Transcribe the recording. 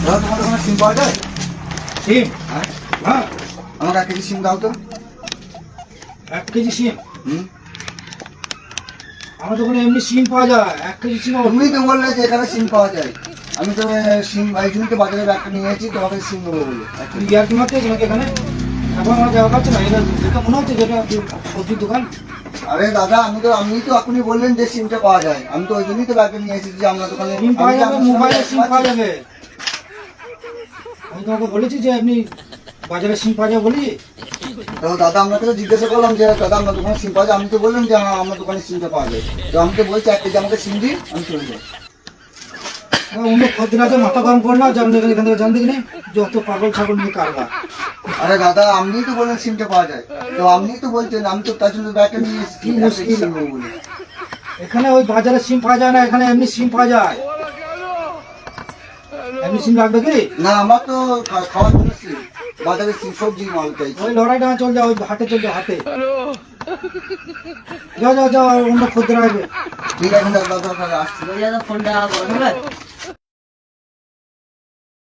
দাদা তোমার দোকানে সিম পাওয়া যায়? সিম? হ্যাঁ, হ্যাঁ, আমাকে 1 কেজি সিম দাও তো। 1 কেজি সিম। হুম, আমার দোকানে এমনি সিম পাওয়া যায়, 1 কেজি সিম। তুমি তো বললে যে এখানে সিম পাওয়া যায়। আমি তো সিম এই জন্য তো বাজারে ব্যাগটা নিয়ে এসেছি তোমাকে সিম দেবো বলে। তুমি ইয়ার কি মারতে নাকি এখানে? এখন আমার যাওয়া পাচ্ছে না, এটা দেখে মনে হচ্ছে যেটা সবজির দোকান। আরে দাদা আপনি তো এখনই বললেন যে সিমটা পাওয়া যায়, আমি তো ওই জন্যই তো ব্যাগটা নিয়ে এসেছি যে আপনার দোকানে সিম পাওয়া যাবে, আমি মোবাইলে সিম পাওয়া যাবে। আমি তোমাকে বলেছি যে আপনি বাজারে সিম পাওয়া যাবে বলি। তো দাদা আপনাকে তো জিজ্ঞাসা করলাম যে দাদা আপনার দোকানে সিম পাওয়া যায়, আমি তো বললাম যে হ্যাঁ আমার দোকানে সিমটা পাওয়া যায়। তো আমি তো বলছি 1 কেজি আমাকে সিম দিন, আমি চলে যাই। অন্য খদ্দিরাতে মাথা গরম করে না, জানতে গেলে এখান থেকে জানতে গেলে যত পাগল ছাগল নিয়ে কারবার। আরে দাদা আপনিই তো বললেন সিমটা পাওয়া যায়, তো আপনিই তো বলছেন, আমি তো তার জন্য ব্যাগটা নিয়ে এসেছি কি মুশকিল। সিম নেবো বলে। এখানে ওই বাজারে সিম পাওয়া যায় না, এখানে এমনি সিম পাওয়া যায়। এমনি সিম লাগবে কি? না আমার তো খাওয়ার জন্য সিম, বাজারে সিম সবজি মাল চাইছি। ওই লড়াইটা চল যাও, ওই হাটে চল যাও, হাটে যাও যাও যাও, অন্য খদ্দের আসবে। ঠিক আছে দাদা, দাদা আসছি। ফোনটা বন্ধ হবে।